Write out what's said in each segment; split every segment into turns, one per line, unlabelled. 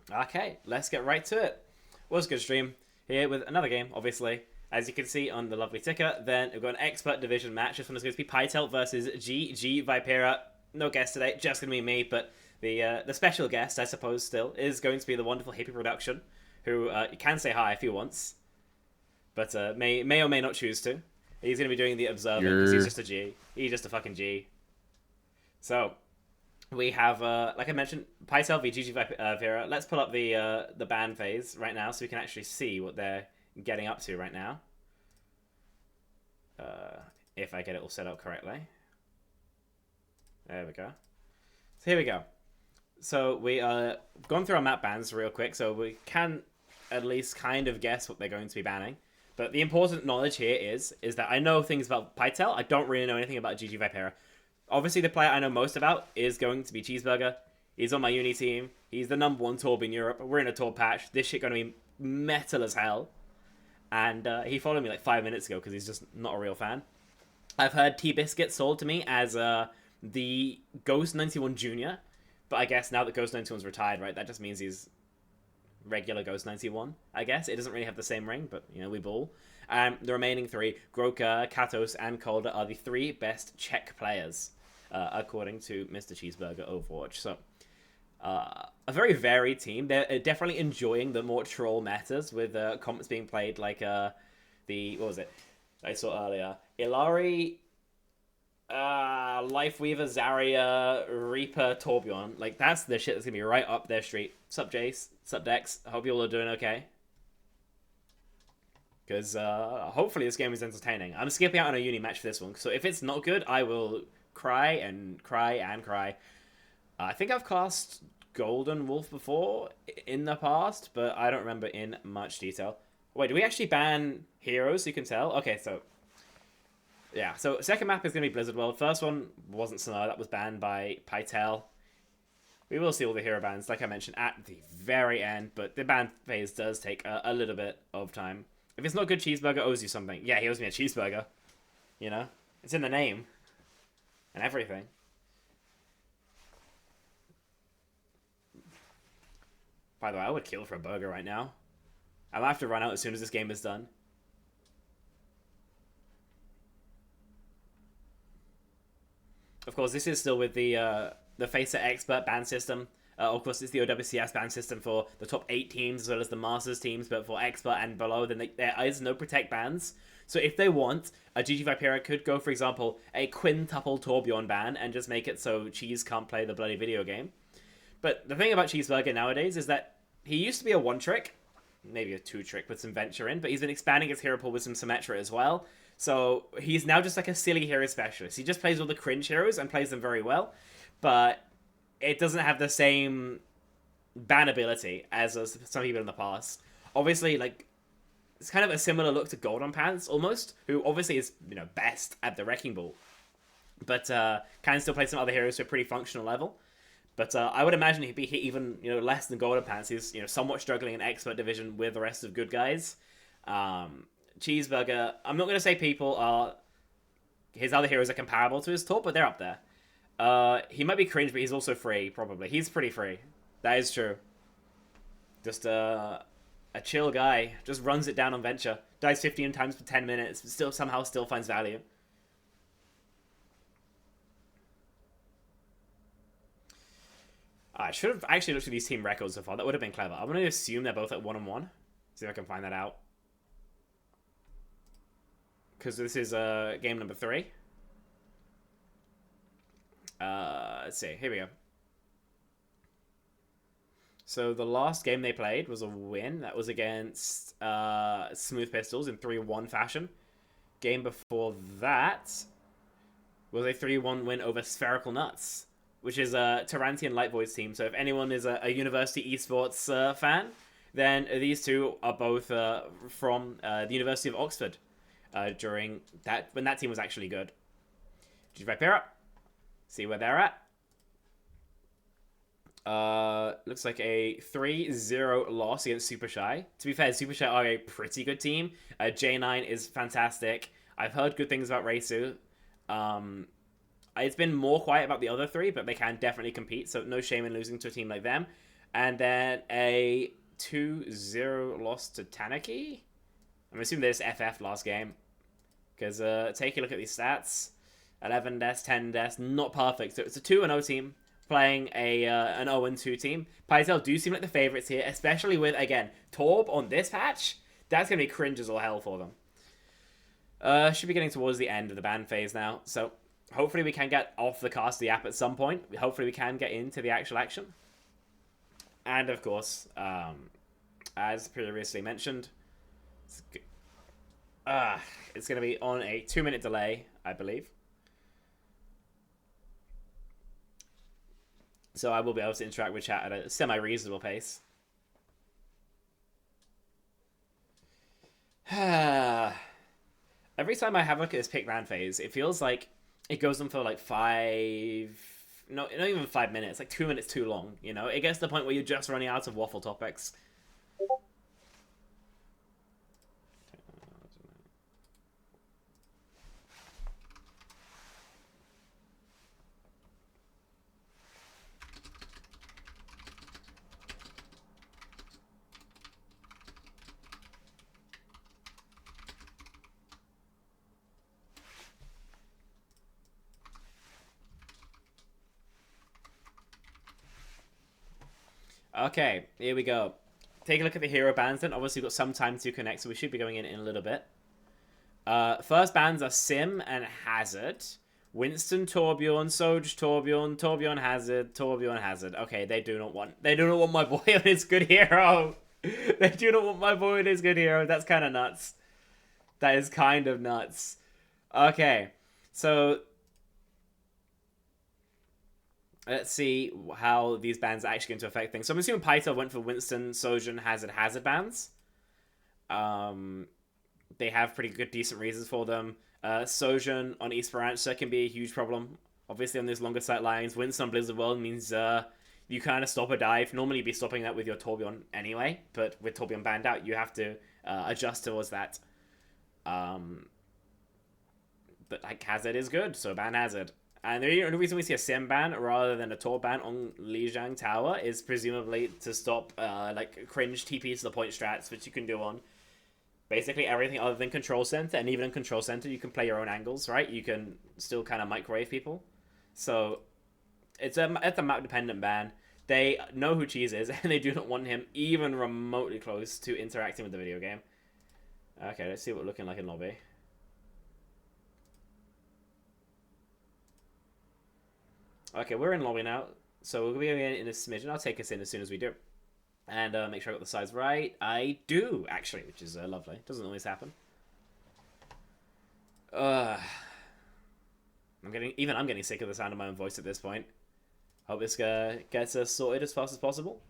Okay, let's get right to it. Was a good stream here with another game, obviously. As you can see on the lovely ticker, then we've got an expert division match. This one is going to be Pytel versus GG Vipera. No guest today, just going to be me, but the special guest, I suppose, still is going to be the wonderful Hippie Production, who can say hi if he wants, but may or may not choose to. He's going to be doing the observing because he's
You're
just a G. He's just a fucking G. So we have, like I mentioned, Pytel v GG Vipera. Let's pull up the ban phase right now so we can actually see what they're getting up to right now. If I get it all set up correctly. There we go. So here we go. So we gone through our map bans real quick, so we can at least kind of guess what they're going to be banning. But the important knowledge here is that I know things about Pytel. I don't really know anything about GG Vipera. Obviously, the player I know most about is going to be Cheeseburger. He's on my uni team. He's the #1 Torb in Europe. We're in a Torb patch. This shit going to be metal as hell. And he followed me like 5 minutes ago because he's just not a real fan. I've heard T-Biscuit sold to me as the Ghost 91 Junior. But I guess now that Ghost 91's retired, right, that just means he's regular Ghost 91, I guess. It doesn't really have the same ring, but, you know, we ball. The remaining three, Groka, Katos, and Calder, are the three best Czech players, according to Mr. Cheeseburger Overwatch. So, a very varied team. They're definitely enjoying the more troll metas with comps being played like what was it? I saw earlier. Ilari, Lifeweaver, Zarya, Reaper, Torbjorn. Like, that's the shit that's gonna be right up their street. Sup, Jace? Sup, Dex? I hope you all are doing okay. Because hopefully this game is entertaining. I'm skipping out on a uni match for this one, so if it's not good, I will cry and cry and cry. I think I've cast Golden Wolf before in the past, but I don't remember in much detail. Wait, do we actually ban heroes, you can tell? Okay, so yeah, so second map is going to be Blizzard World. First one wasn't Sonora, that was banned by Pytel. We will see all the hero bans, like I mentioned, at the very end, but the ban phase does take a little bit of time. If it's not good, Cheeseburger owes you something. Yeah, he owes me a cheeseburger. You know? It's in the name. And everything. By the way, I would kill for a burger right now. I'm going to have to run out as soon as this game is done. Of course, this is still with the FACEIT expert ban system. Of course, it's the OWCS ban system for the top 8 teams as well as the Masters teams, but for expert and below, then there is no protect bans. So if they want, a GG Vipera could go, for example, a quintuple Torbjorn ban and just make it so Cheese can't play the bloody video game. But the thing about Cheeseburger nowadays is that he used to be a 1-trick, maybe a 2-trick with some Venture in, but he's been expanding his hero pool with some Symmetra as well. So he's now just like a silly hero specialist. He just plays all the cringe heroes and plays them very well, but it doesn't have the same bannability as some people in the past. Obviously, like, it's kind of a similar look to Golden Pants, almost, who obviously is, you know, best at the Wrecking Ball, but can still play some other heroes to a pretty functional level. But I would imagine he'd be hit even, you know, less than Golden Pants. He's, you know, somewhat struggling in expert division with the rest of good guys. Cheeseburger, I'm not going to say people are... His other heroes are comparable to his top, but they're up there. He might be cringe, but he's also free, probably. He's pretty free. That is true. Just a chill guy. Just runs it down on Venture. Dies 15 times for 10 minutes, but somehow still finds value. I should have actually looked at these team records so far. That would have been clever. I'm going to assume they're both at 1-1. See if I can find that out. Because this is game number 3. Let's see. Here we go. So the last game they played was a win. That was against Smooth Pistols in 3-1 fashion. Game before that was a 3-1 win over Spherical Nuts, which is a Tarantian Light Voice team. So if anyone is a university esports fan, then these two are both from the University of Oxford during that, when that team was actually good. Vipera, see where they're at. Looks like a 3-0 loss against Super Shy. To be fair, Super Shy are a pretty good team. J9 is fantastic. I've heard good things about Reisu. It's been more quiet about the other three, but they can definitely compete, so no shame in losing to a team like them. And then a 2-0 loss to Tanaki. I'm assuming there's FF last game. Because take a look at these stats. 11 deaths, 10 deaths, not perfect. So it's a 2-0 team playing an 0-2 team. Pytel do seem like the favorites here, especially with, again, Torb on this patch. That's going to be cringe as all hell for them. Should be getting towards the end of the ban phase now. So hopefully we can get off the cast of the app at some point. Hopefully we can get into the actual action. And of course, as previously mentioned, it's going to be on a 2-minute delay, I believe. So I will be able to interact with chat at a semi-reasonable pace. Every time I have a look at this pick ban phase, it feels like it goes on for like not even 5 minutes, like 2 minutes too long, you know? It gets to the point where you're just running out of waffle topics. Okay, here we go. Take a look at the hero bans then. Obviously, we've got some time to connect, so we should be going in a little bit. First bans are Sim and Hazard. Winston, Torbjorn, Soj, Torbjorn, Torbjorn, Hazard, Torbjorn, Hazard. Okay, they do not want my boy on his good hero. They do not want my boy on his good hero. That's kind of nuts. That is kind of nuts. Okay, so let's see how these bans are actually going to affect things. So I'm assuming Pytel went for Winston, Sojourn, Hazard bans. They have pretty good, decent reasons for them. Sojourn on Esperanza can be a huge problem. Obviously on these longer sight lines. Winston on Blizzard World means you kind of stop a dive. Normally you'd be stopping that with your Torbjorn anyway. But with Torbjorn banned out, you have to adjust towards that. But like Hazard is good, so ban Hazard. And the only reason we see a Sim ban rather than a Tor ban on Lijiang Tower is presumably to stop like cringe TPs to the point strats, which you can do on basically everything other than Control Center. And even in Control Center, you can play your own angles, right? You can still kind of microwave people. So it's a map-dependent ban. They know who Cheese is, and they do not want him even remotely close to interacting with the video game. Okay, let's see what we're looking like in lobby. Okay, we're in lobby now, so we'll be going in a smidgen. I'll take us in as soon as we do. And make sure I got the size right. I do, actually, which is lovely. Doesn't always happen. I'm getting sick of the sound of my own voice at this point. Hope this gets us sorted as fast as possible.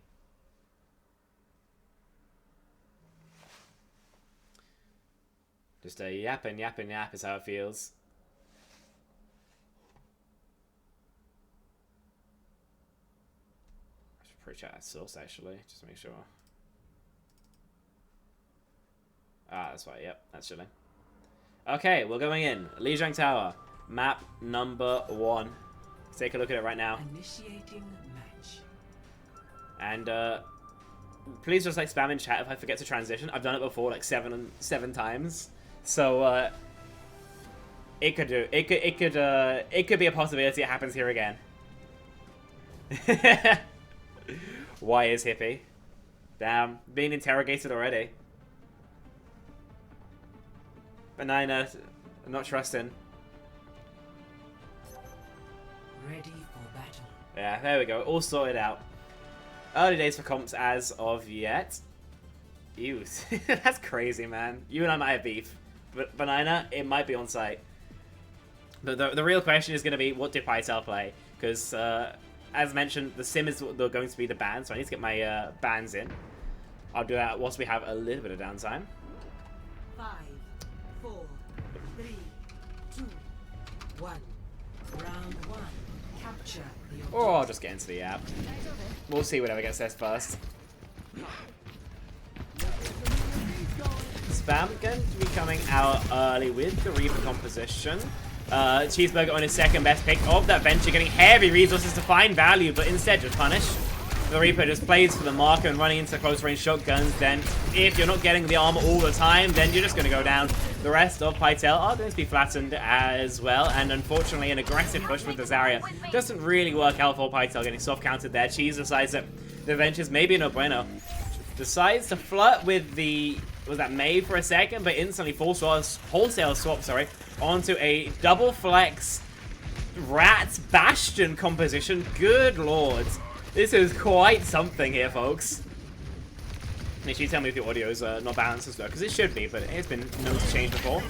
Just a yap and yap and yap is how it feels. Pretty chat source actually, just to make sure. That's right, yep, that's chilling. Okay, we're going in. Lijiang Tower, map number 1. Let's take a look at it right now. Initiating match. And please just like spam in chat if I forget to transition. I've done it before like seven times. So it could be a possibility it happens here again. Why is Hippie? Damn, being interrogated already. Banana, I'm not trusting. Ready for battle. Yeah, there we go. All sorted out. Early days for comps as of yet. Ew, that's crazy, man. You and I might have beef. But Banana, it might be on site. But the real question is going to be, what did Pytel play? Because, as mentioned, the Sim is going to be the ban, so I need to get my bans in. I'll do that whilst we have a little bit of downtime.
5, 4, 3, 2, 1. Round 1. Capture the objective.
Or I'll just get into the app. We'll see whatever gets said first. Spam going to be coming out early with the Reaper composition. Cheeseburger on his second best pick of that venture, getting heavy resources to find value, but instead just punish. The Reaper just plays for the marker and running into close range shotguns. Then if you're not getting the armor all the time, then you're just going to go down. The rest of Pytel are going to be flattened as well. And unfortunately, an aggressive push with the Zarya doesn't really work out for Pytel, getting soft countered there. Cheese decides that the Ventures may be no bueno. Decides to flirt with the... was that May for a second, but instantly wholesale swap, sorry, onto a double flex Rat Bastion composition. Good lord. This is quite something here, folks. Make sure you tell me if the audio is not balanced as well, because it should be, but it's been known to change before.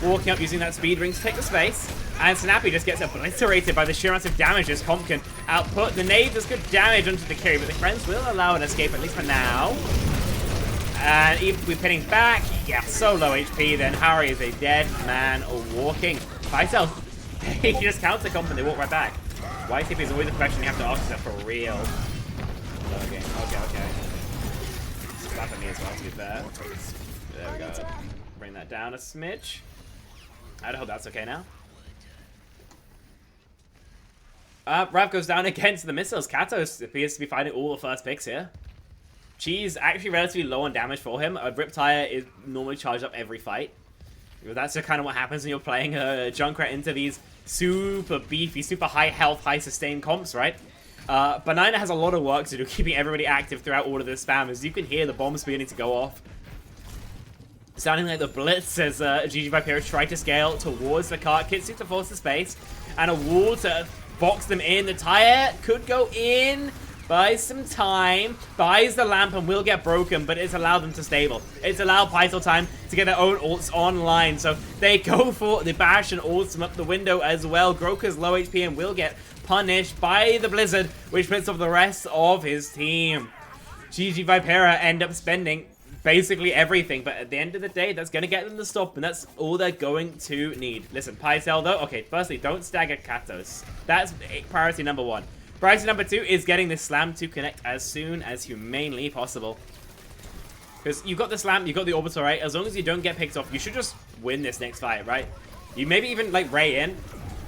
Walking up using that speed ring to take the space, and Snappy just gets obliterated by the sheer amount of damage this comp can output. The nade does good damage onto the carry, but the friends will allow an escape, at least for now. And even if we're pinning back, yeah, so low HP, then Harry is a dead man walking. Pytel, he just counter comp and they walk right back. YTP is always a question you have to ask yourself for real. Okay. Slap at me as well, to be fair. There we go. Bring that down a smidge. I hope that's okay now. Rav goes down against the missiles. Katos appears to be finding all the first picks here. Cheese actually relatively low on damage for him. A Riptire is normally charged up every fight. That's just kind of what happens when you're playing a Junkrat into these super beefy, super high health, high sustain comps, right? Banana has a lot of work to do, keeping everybody active throughout all of this spam, as you can hear the bombs beginning to go off. Sounding like the blitz as GG Vipera try to scale towards the cart. Kitsu to force the space, and a wall to box them in. The tire could go in. Buys some time, buys the lamp and will get broken, but it's allowed them to stable. It's allowed Pytel time to get their own ults online, so they go for the bash and ults up the window as well. Groker's low HP and will get punished by the Blizzard, which puts off the rest of his team. GG Vipera end up spending basically everything, but at the end of the day, that's going to get them the stop, and that's all they're going to need. Listen, Pytel though, okay, firstly, don't stagger Katos. That's priority number one. Priority number two is getting this slam to connect as soon as humanely possible. Because you've got the slam, you've got the orbital, right? As long as you don't get picked off, you should just win this next fight, right? You maybe even, like, ray in.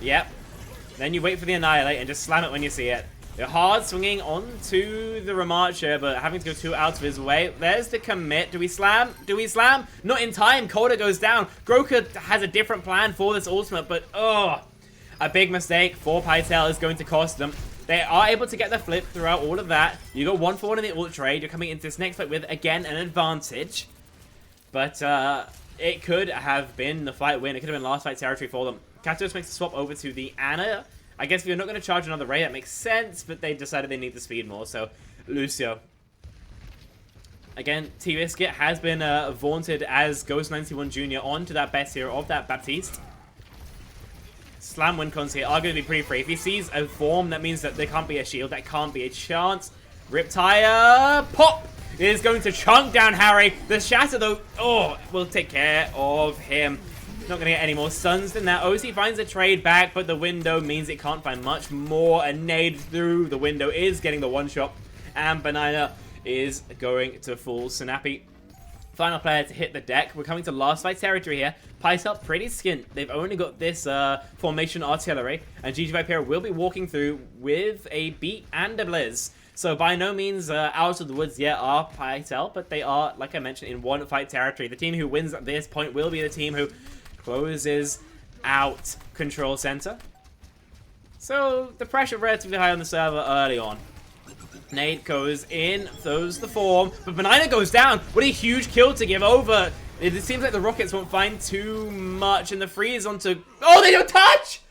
Yep. Then you wait for the annihilate and just slam it when you see it. They're hard swinging onto the Ramarcher, but having to go too out of his way. There's the commit. Do we slam? Do we slam? Not in time. Coda goes down. Groker has a different plan for this ultimate, but, oh, a big mistake for Pytel is going to cost them. They are able to get the flip throughout all of that. You go 1-for-1 in the ult trade. You're coming into this next fight with, again, an advantage. But it could have been the fight win. It could have been last fight territory for them. Katos makes a swap over to the Ana. I guess if you're not going to charge another Ray, that makes sense. But they decided they need the speed more. So, Lucio. Again, T-Biscuit has been vaunted as Ghost 91 Jr. onto that best hero of that Baptiste. Slam win cons here are going to be pretty free. If he sees a form, that means that there can't be a shield. That can't be a chance. Riptire. Pop! Is going to chunk down Harry. The Shatter, though, oh, will take care of him. Not going to get any more stuns than that. OC finds a trade back, but the window means it can't find much more. A nade through the window is getting the one-shot. And Banana is going to fall Snappy. Final player to hit the deck. We're coming to last fight territory here. Pytel pretty skint. They've only got this formation artillery, and GG Vipera will be walking through with a beat and a blizz. So by no means out of the woods yet are Pytel, but they are, like I mentioned, in one fight territory. The team who wins at this point will be the team who closes out Control Center. So the pressure relatively high on the server early on. Nate goes in, throws the form, but Banana goes down. What a huge kill to give over. It seems like the Rockets won't find too much, and the freeze onto... Oh, they don't touch!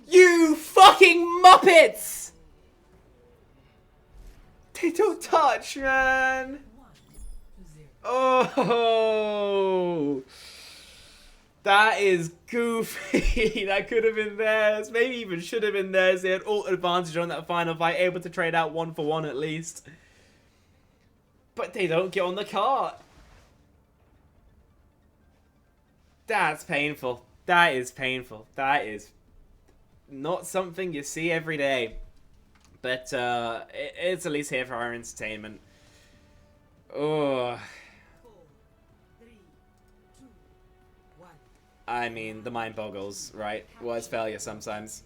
You fucking Muppets! They don't touch, man. Oh, that is goofy. That could have been theirs. Maybe even should have been theirs. They had ult advantage on that final fight, able to trade out 1-for-1 at least. But they don't get on the cart. That's painful. That is painful. That is not something you see every day. But it's at least here for our entertainment. Oh. I mean, the mind boggles, right? Words failure sometimes.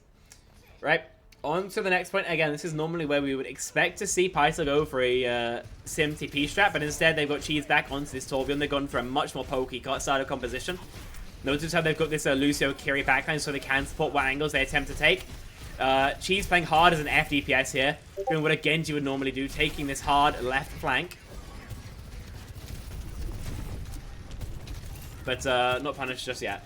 Right? On to the next point. Again, this is normally where we would expect to see Pytel go for a Sim TP strat, but instead they've got Cheese back onto this Torbjorn. They've gone for a much more pokey side of composition. Notice how they've got this Lucio Kiri backline so they can support what angles they attempt to take. Cheese playing hard as an FDPS here, doing what a Genji would normally do, taking this hard left flank. But not punished just yet.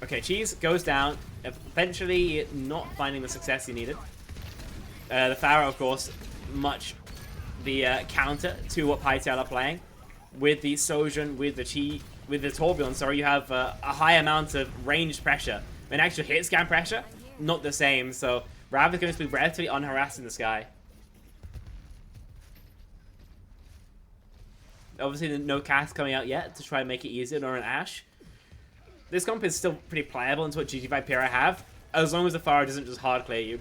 Okay, Cheese goes down, eventually not finding the success he needed. The Pharaoh, of course, much the counter to what Pytel are playing. With the Sojourn, with the Torbjorn, sorry, you have a high amount of ranged pressure. An actual hit scan pressure, not the same, so Rav is going to be relatively unharassed in the sky. Obviously, no cast coming out yet to try and make it easier, nor an Ashe. This comp is still pretty pliable into what GG Vipera have, as long as the Pharaoh doesn't just hard clear you.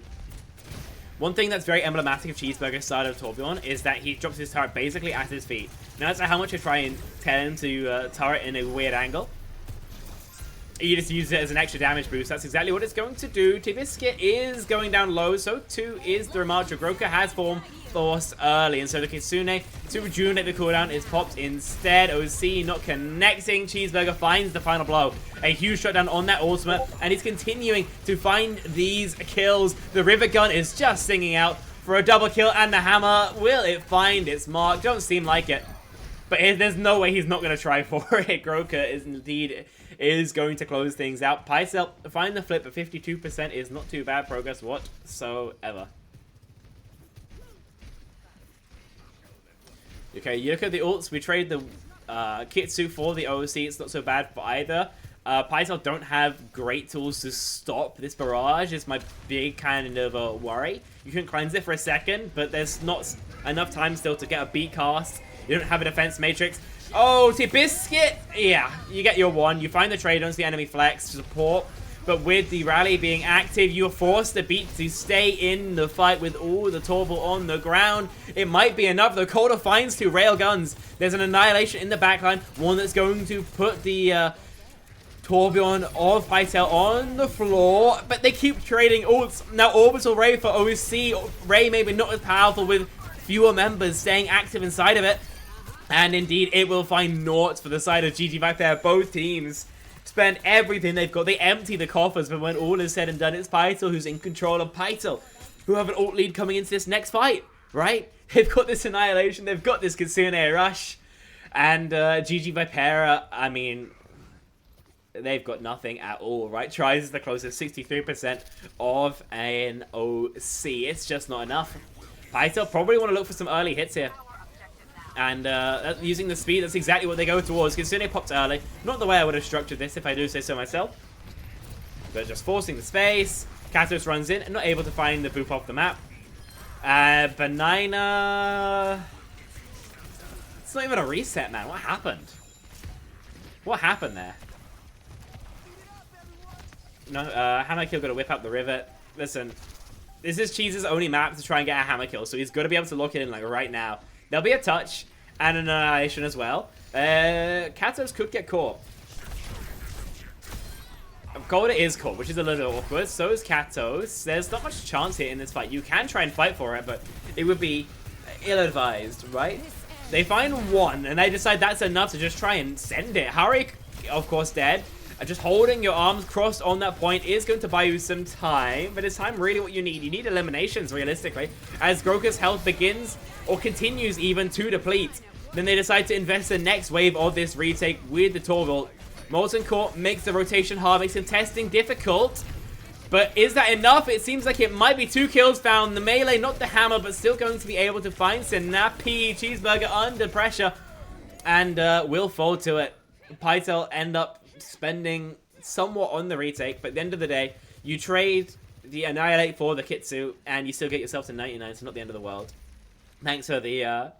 One thing that's very emblematic of Cheeseburger's side of Torbjorn is that he drops his turret basically at his feet. Now that's how much I try and tell him to turret in a weird angle. You just use it as an extra damage boost. That's exactly what it's going to do. T-Biscuit is going down low, so too is the Ramacho. Groka has formed Force early, and so the Kitsune to rejuvenate the cooldown is popped instead. OC not connecting. Cheeseburger finds the final blow. A huge shutdown on that ultimate, and he's continuing to find these kills. The Rivet Gun is just singing out for a double kill, and the hammer, will it find its mark? Don't seem like it. But there's no way he's not going to try for it. Groka is going to close things out. Pytel find the flip at 52% is not too bad progress whatsoever. Okay, you look at the ults. We trade the Kitsu for the OC. It's not so bad for either. Pytel don't have great tools to stop this barrage. It's my big kind of worry. You can cleanse it for a second, but there's not enough time still to get a beat cast. You don't have a defense matrix. Oh, T-Biscuit! Yeah, you get your one. You find the trade onto the enemy flex to support. But with the rally being active, you are forced to beat to stay in the fight with all the Torval on the ground. It might be enough. The Coda finds two rail guns. There's an Annihilation in the backline. One that's going to put the Torbjorn of Pytel on the floor. But they keep trading ults. Now Orbital Ray for OC. Ray maybe not as powerful with fewer members staying active inside of it. And indeed, it will find naught for the side of GG Vipera. Both teams spend everything they've got. They empty the coffers, but when all is said and done, it's Pytel who's in control of Pytel, who have an ult lead coming into this next fight, right? They've got this Annihilation, they've got this Kitsune Rush, and GG Vipera, I mean, they've got nothing at all, right? Tries is the closest, 63% of an OC. It's just not enough. Pytel probably want to look for some early hits here. And using the speed, that's exactly what they go towards. Kitsune popped early. Not the way I would have structured this, if I do say so myself. But just forcing the space. Katos runs in and not able to find the boop off the map. Banana... It's not even a reset, man. What happened? What happened there? No, Hammer Kill got to whip up the rivet. Listen, this is Cheese's only map to try and get a Hammer Kill, so he's got to be able to lock it in like right now. There'll be a touch and an Annihilation as well. Katos could get caught. Golda is caught, which is a little awkward. So is Katos. There's not much chance here in this fight. You can try and fight for it, but it would be ill-advised, right? They find one, and they decide that's enough to just try and send it. Harik, of course, dead. Just holding your arms crossed on that point is going to buy you some time, but is time really what you need? You need eliminations, realistically, as Groka's health begins, or continues even, to deplete. Then they decide to invest the next wave of this retake with the Torval. Molten Core makes the rotation hard, makes him testing difficult, but is that enough? It seems like it might be 2 kills found. The melee, not the hammer, but still going to be able to find Snappy Cheeseburger under pressure, and will fall to it. Pytel end up spending somewhat on the retake, but at the end of the day, you trade the Annihilate for the Kitsu, and you still get yourself to 99, so not the end of the world. Thanks for the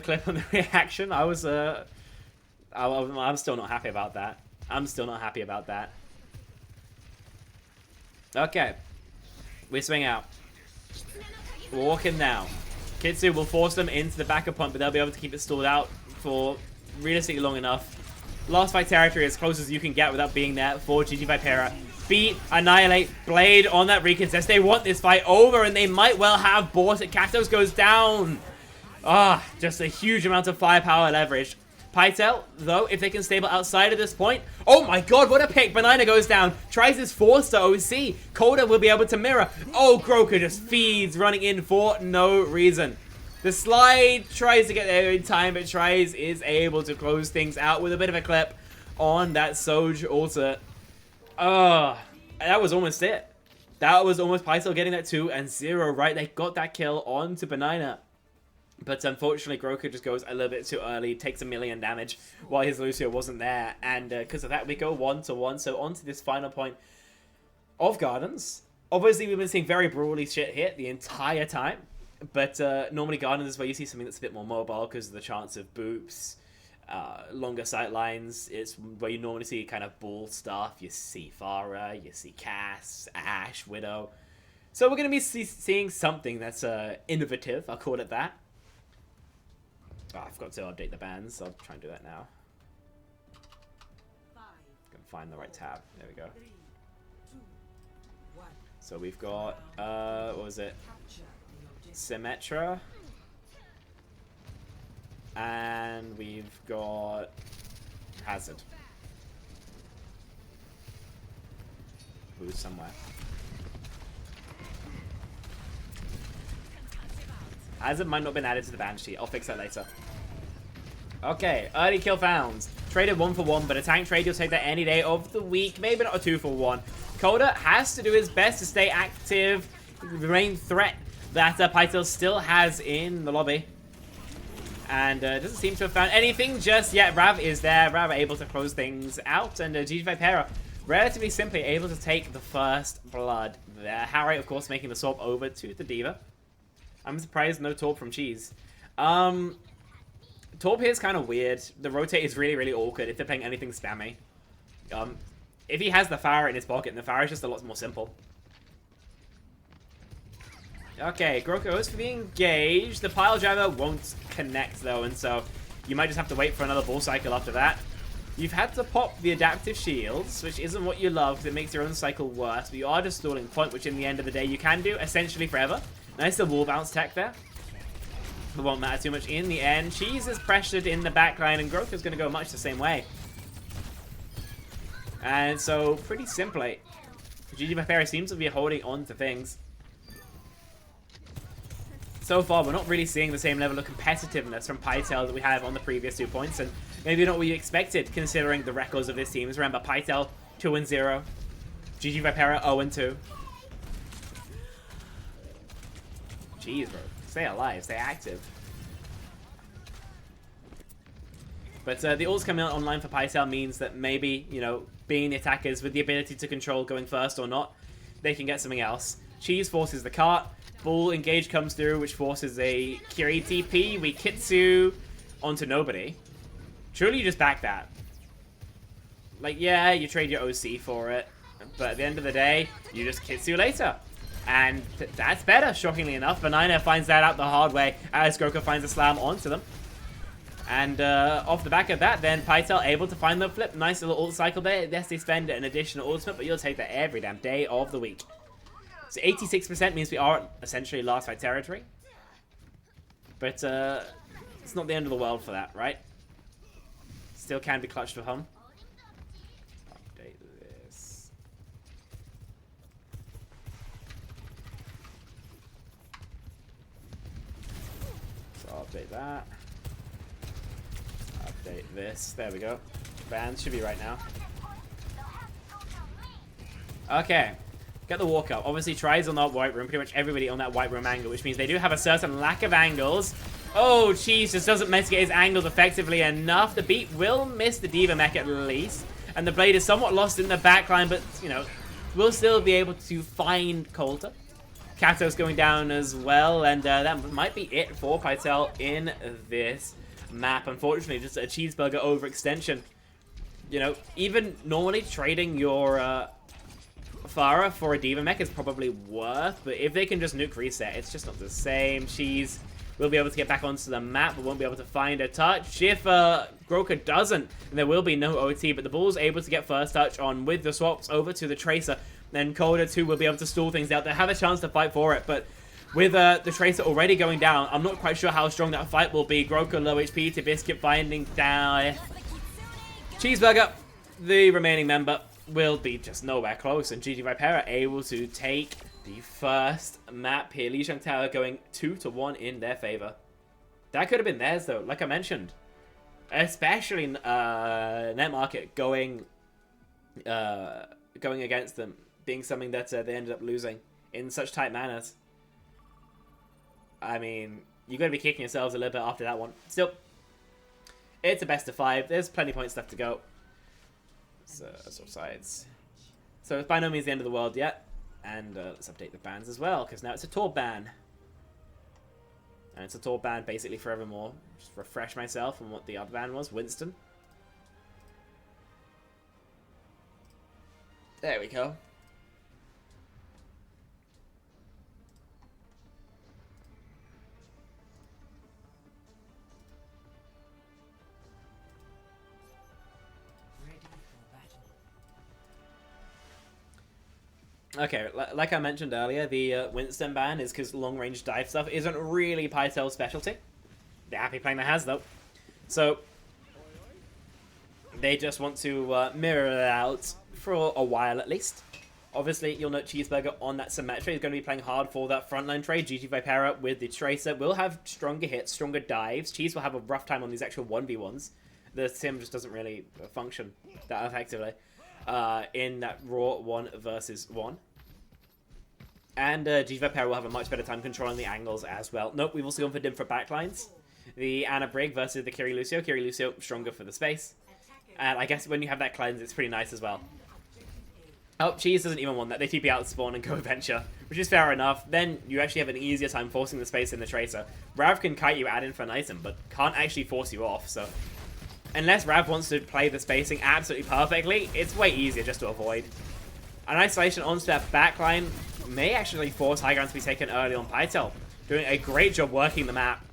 clip on the reaction. I'm still not happy about that. I'm still not happy about that. Okay, we swing out. We're walking now. Kitsu will force them into the backup point, but they'll be able to keep it stalled out for realistically long enough. Last fight territory as close as you can get without being there for GG Vipera. beat, annihilate, Blade on that recontest. They want this fight over, and they might well have bought it. Cactos goes down. Just a huge amount of firepower leverage. Pytel, though, if they can stable outside of this point. Oh my god, what a pick. Banana goes down. Tries his force to OC. Coda will be able to mirror. Oh, Groker just feeds, running in for no reason. The slide tries to get there in time, but Tries is able to close things out with a bit of a clip on that Soj ulti. That was almost it. That was almost Pytel getting that 2-0, right? They got that kill onto Banana. But unfortunately, Groker just goes a little bit too early, takes 1,000,000 damage while his Lucio wasn't there. And because of that, we go 1-1. So on to this final point of Gardens. Obviously, we've been seeing very brutally shit hit the entire time. But normally Gardens is where you see something that's a bit more mobile because of the chance of boops, longer sight lines. It's where you normally see kind of ball stuff. You see Pharah, you see Cass, Ashe, Widow. So we're going to be seeing something that's innovative, I'll call it that. I forgot to update the bans. I'll try and do that now. Gonna find the right tab. There we go. So we've got, what was it? Symmetra. And we've got Hazard. Who's somewhere. Hazard might not have been added to the ban sheet. I'll fix that later. Okay, early kill found. Traded 1 for 1, but a tank trade, you'll take that any day of the week. Maybe not a 2 for 1. Coda has to do his best to stay active. The main threat that Pytel still has in the lobby. And doesn't seem to have found anything just yet. Rav is there. Rav able to close things out. And GG Vipera relatively simply able to take the first blood there. Harry, of course, making the swap over to the Diva. I'm surprised no Torp from Cheese. Torp here is kind of weird. The rotate is really, really awkward if they're playing anything spammy. If he has the Pharah in his pocket, then the Pharah is just a lot more simple. Okay, Groker goes for the engage. The pile driver won't connect though, and so you might just have to wait for another ball cycle after that. You've had to pop the adaptive shields, which isn't what you love because it makes your own cycle worse, but you are just stalling point, which in the end of the day you can do essentially forever. Nice little wall bounce tech there. It won't matter too much in the end. Cheese is pressured in the backline, and Groker's going to go much the same way. And so, pretty simply, GG Vipera seems to be holding on to things. So far, we're not really seeing the same level of competitiveness from Pytel that we have on the previous 2 points, and maybe not what you expected, considering the records of this team. Remember, Pytel 2-0, GG Vipera 0-2. Jeez, bro. Stay alive. Stay active. But the ults coming out online for Pytel means that maybe, you know, being the attackers with the ability to control going first or not, they can get something else. Cheese forces the cart. Bull engage comes through, which forces a Curie TP. We Kitsu onto nobody. Truly, you just back that. Like, yeah, you trade your OC for it. But at the end of the day, you just Kitsu later. And that's better, shockingly enough. Banana finds that out the hard way as Groker finds a slam onto them. And off the back of that, then Pytel able to find the flip. Nice little ult cycle there. Yes, they spend an additional ultimate, but you'll take that every damn day of the week. So 86% means we are essentially last fight territory. But it's not the end of the world for that, right? Still can be clutched for home. Update this. So I'll update that. Update this. There we go. Bans should be right now. Okay. Get the walk up. Obviously, tries on that white room. Pretty much everybody on that white room angle, which means they do have a certain lack of angles. Oh, Cheese just doesn't manage to get his angles effectively enough. The beat will miss the Diva mech at least. And the Blade is somewhat lost in the backline, but, you know, will still be able to find Coulter. Kato's going down as well, and that might be it for Pytel in this map. Unfortunately, just a cheeseburger overextension. You know, even normally trading your Pharah for a Diva mech is probably worth, but if they can just nuke reset, it's just not the same. Cheese will be able to get back onto the map, but won't be able to find a touch. If Groker doesn't, then there will be no OT, but the Bull's able to get first touch on with the swaps over to the Tracer. Then Coda too will be able to stall things out. They have a chance to fight for it, but with the Tracer already going down, I'm not quite sure how strong that fight will be. Groker low HP to Biscuit finding down. Cheeseburger, the remaining member, will be just nowhere close, and GG Vipera able to take the first map here. Lijiang Tower going 2-1 in their favor. That could have been theirs though, like I mentioned. Especially Net Market going against them, being something that they ended up losing in such tight manners. I mean, you're going to be kicking yourselves a little bit after that one. Still, it's a best of 5. There's plenty of points left to go. So, swap sides. So it's by no means the end of the world yet. And let's update the bans as well, because now it's a Torb ban. And it's a Torb ban basically forevermore. Just refresh myself on what the other ban was. Winston. There we go. Okay, like I mentioned earlier, the Winston ban is because long-range dive stuff isn't really Pytel's specialty. They're happy playing the Has, though. So, they just want to mirror it out for a while, at least. Obviously, you'll note Cheeseburger on that Symmetry is going to be playing hard for that frontline trade. GG Vipera with the Tracer will have stronger hits, stronger dives. Cheese will have a rough time on these actual 1v1s. The Sim just doesn't really function that effectively in that raw 1 versus 1. And GG Vipera will have a much better time controlling the angles as well. Nope, we've also gone for different backlines. The Anna Brig versus the Kiri Lucio. Kiri Lucio stronger for the space. And I guess when you have that cleanse, it's pretty nice as well. Oh, Cheese doesn't even want that. They TP out spawn and go Adventure, which is fair enough. Then you actually have an easier time forcing the space in the Tracer. Rav can kite you ad infinitum, but can't actually force you off, so... Unless Rav wants to play the spacing absolutely perfectly, it's way easier just to avoid. An isolation onto that backline may actually force high ground to be taken early on Pytel. Doing a great job working the map.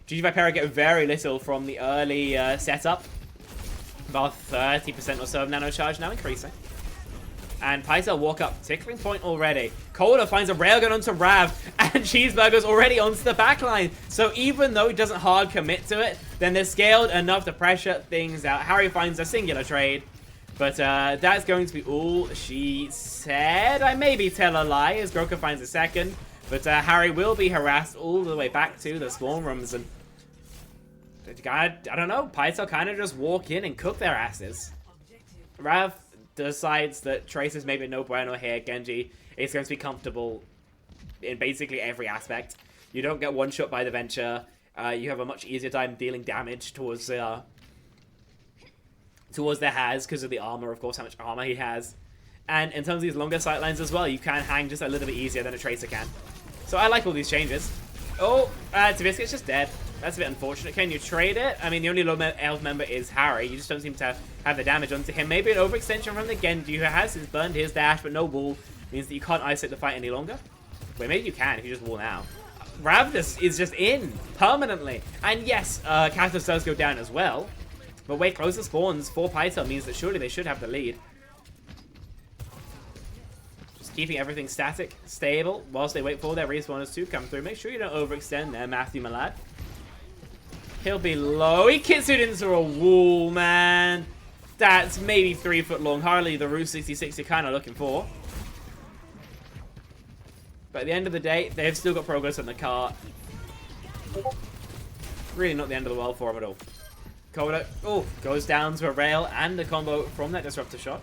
GG Vipera get very little from the early setup. About 30% or so of nano charge, now increasing. And Pytel walk up, tickling point already. Coda finds a railgun onto Rav, and Cheeseburger's already onto the backline. So even though he doesn't hard commit to it, then they're scaled enough to pressure things out. Harry finds a singular trade. But that's going to be all she said. I maybe tell a lie as Groker finds a second. But Harry will be harassed all the way back to the spawn rooms. And I don't know, Pytel kind of just walk in and cook their asses. Rav decides that Tracer's maybe no bueno here. Genji is going to be comfortable in basically every aspect. You don't get one shot by the Venture. You have a much easier time dealing damage towards their Has because of the armor, of course, how much armor he has. And in terms of these longer sightlines as well, you can hang just a little bit easier than a Tracer can. So I like all these changes. Oh, Tabiscuit's just dead. That's a bit unfortunate. Can you trade it? I mean, the only low health member is Harry. You just don't seem to have the damage onto him. Maybe an overextension from the Genji, who has since burned his dash, but no wall. Means that you can't isolate the fight any longer. Wait, maybe you can if you just wall now. Ravnus is just in permanently. And yes, Kathos does go down as well. But wait, closer spawns for Pytel means that surely they should have the lead. Just keeping everything static, stable, whilst they wait for their respawners to come through. Make sure you don't overextend there, Matthew Malad. He'll be low. He kitsued into a wall, man. That's maybe 3 foot long. Hardly the Route 66 you're kind of looking for. But at the end of the day, they've still got progress on the cart. Really not the end of the world for him at all. Coda, oh, goes down to a rail and the combo from that disruptor shot.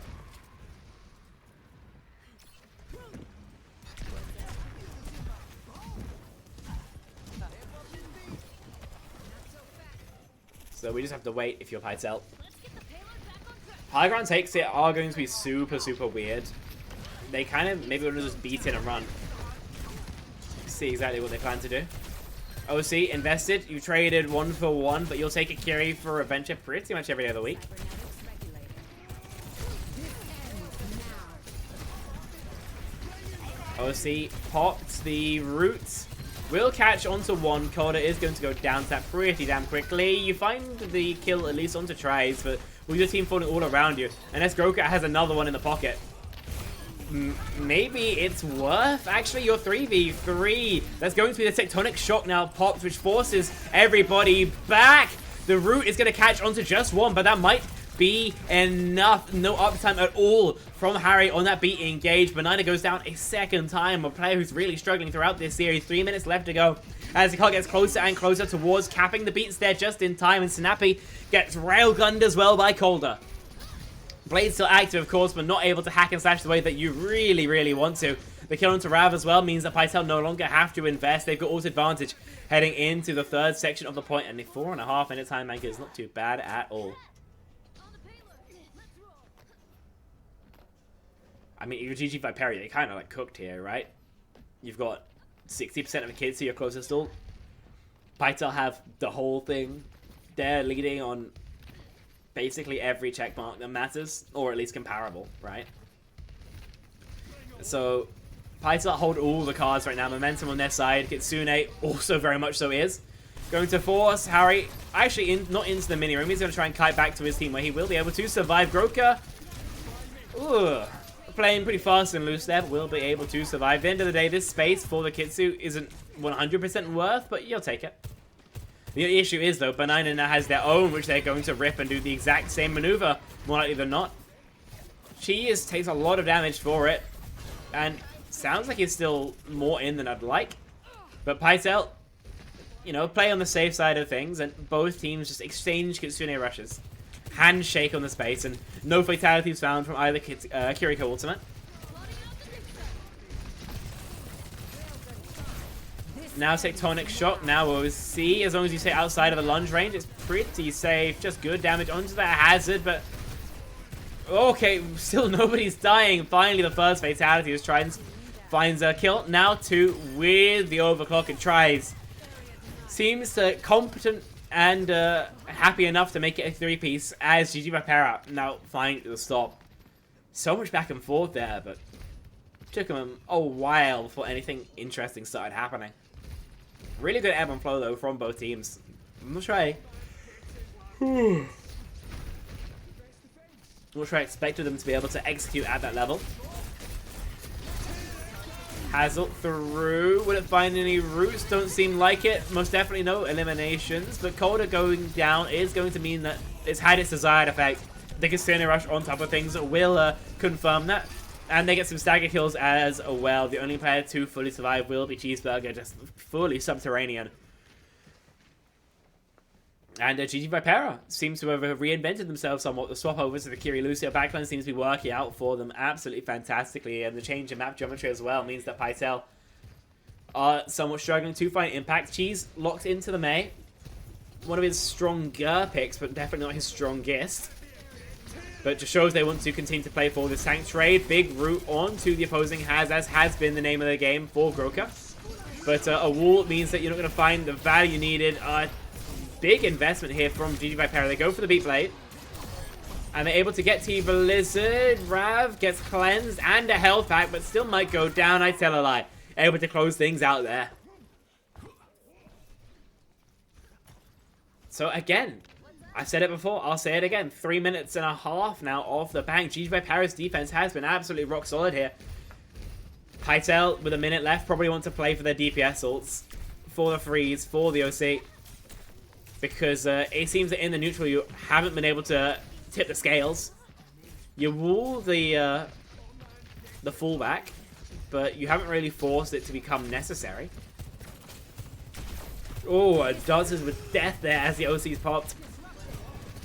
So we just have to wait if you're Pytel. High ground takes it are going to be super, super weird. They kind of maybe want to just beat in and run. See exactly what they plan to do. OC, invested. You traded 1 for 1, but you'll take a Kiri for Adventure pretty much every other week. OC popped the Root. will catch onto one. Coda is going to go down to that pretty damn quickly. You find the kill at least onto Tries, but with your team falling all around you, unless Groka has another one in the pocket, maybe it's worth actually your 3v3. That's going to be the tectonic shock now popped, which forces everybody back. The root is going to catch onto just one, but that might be enough. No uptime at all from Harry on that beat engage. Banana goes down a second time. A player who's really struggling throughout this series. 3 minutes left to go as the car gets closer and closer towards capping the beats there just in time. And Snappy gets railgunned as well by Calder. Blade's still active, of course, but not able to hack and slash the way that you really, really want to. The kill onto Rav as well means that Pytel no longer have to invest. They've got ult advantage heading into the third section of the point, and the 4.5 minute time bank is not too bad at all. I mean, you're GG Vipera, you're kind of like cooked here, right? You've got 60% of the kids to your closest ult. Pytel have the whole thing. They're leading on basically every checkmark that matters, or at least comparable, right? So, Pytel hold all the cards right now. Momentum on their side. Kitsune also very much so is. Going to force Harry, actually not into the mini room. He's going to try and kite back to his team where he will be able to survive. Groka, playing pretty fast and loose there, but will be able to survive. At the end of the day, this space for the Kitsu isn't 100% worth, but you'll take it. The issue is, though, Banana now has their own, which they're going to rip and do the exact same maneuver, more likely than not. Cheese takes a lot of damage for it, and sounds like he's still more in than I'd like. But Pytel, you know, play on the safe side of things, and both teams just exchange Kitsune rushes. Handshake on the space, and no fatalities found from either Kiriko ultimate. Now tectonic shock. Now we'll see. As long as you stay outside of the lunge range, it's pretty safe. Just good damage onto that hazard, but okay, still nobody's dying. Finally, the first fatality as Trident finds a kill. Now two with the overclock and Tries. Seems competent and happy enough to make it a 3-piece as GG Vipera now find the stop. So much back and forth there, but took him a while before anything interesting started happening. Really good ebb and flow, though, from both teams. I'm not sure I expected them to be able to execute at that level. Hazel through. Will it find any roots? Don't seem like it. Most definitely no eliminations. But Calder going down is going to mean that it's had its desired effect. The Kitsune rush on top of things will confirm that. And they get some stagger kills as well. The only player to fully survive will be Cheeseburger, just fully subterranean. And GG Vipera seems to have reinvented themselves somewhat. The swap over to the Kiri Lucio backline seems to be working out for them absolutely fantastically. And the change in map geometry as well means that Pytel are somewhat struggling to find impact. Cheese locked into the May. One of his stronger picks, but definitely not his strongest. But just shows they want to continue to play for this tank trade. Big root onto the opposing as has been the name of the game for Groka. But a wall means that you're not going to find the value needed. Big investment here from GG Vipera. They go for the Beat Blade. And they're able to get to Blizzard. Rav gets cleansed and a health pack, but still might go down. I tell a lie. Able to close things out there. So again, I've said it before, I'll say it again. 3 minutes and a half now off the bank. GG Vipera's defense has been absolutely rock solid here. Pytel, with a minute left, probably want to play for their DPS ults. For the freeze, for the OC. Because it seems that in the neutral you haven't been able to tip the scales. You wall the fullback, but you haven't really forced it to become necessary. Oh, dances with death there as the OC's popped.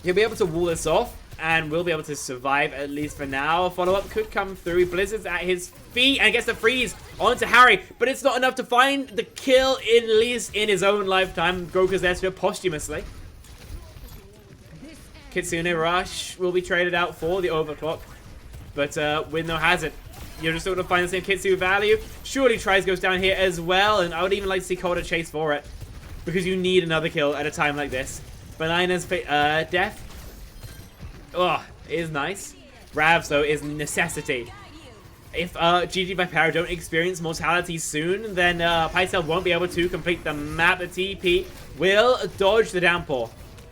He'll be able to wall this off, and will be able to survive, at least for now. A follow-up could come through. Blizzard's at his feet, and gets the freeze onto Harry, but it's not enough to find the kill, at least in his own lifetime. Goku's there to do it posthumously. Kitsune Rush will be traded out for the overclock, but with no hazard. You're just not going to find the same Kitsu value. Surely Tries goes down here as well, and I would even like to see Calder chase for it, because you need another kill at a time like this. Banana's death, is nice. Rav's, though, is necessity. if GG Vipera don't experience mortality soon, then Pytel won't be able to complete the map. The TP will dodge the downpour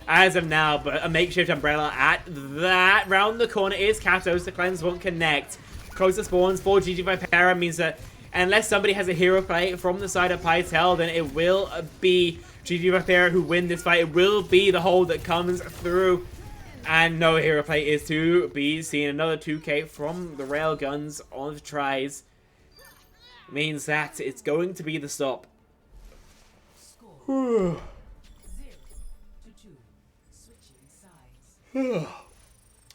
as of now, but a makeshift umbrella at that. Round the corner is Katos. The cleanse won't connect. Closer spawns for GG Vipera means that unless somebody has a hero play from the side of Pytel, then it will be GG Vipera who win this fight. It will be the hold that comes through. And no hero play is to be seen. Another 2k from the railguns on the tries means that it's going to be the stop.
Score 0-2. Switching sides.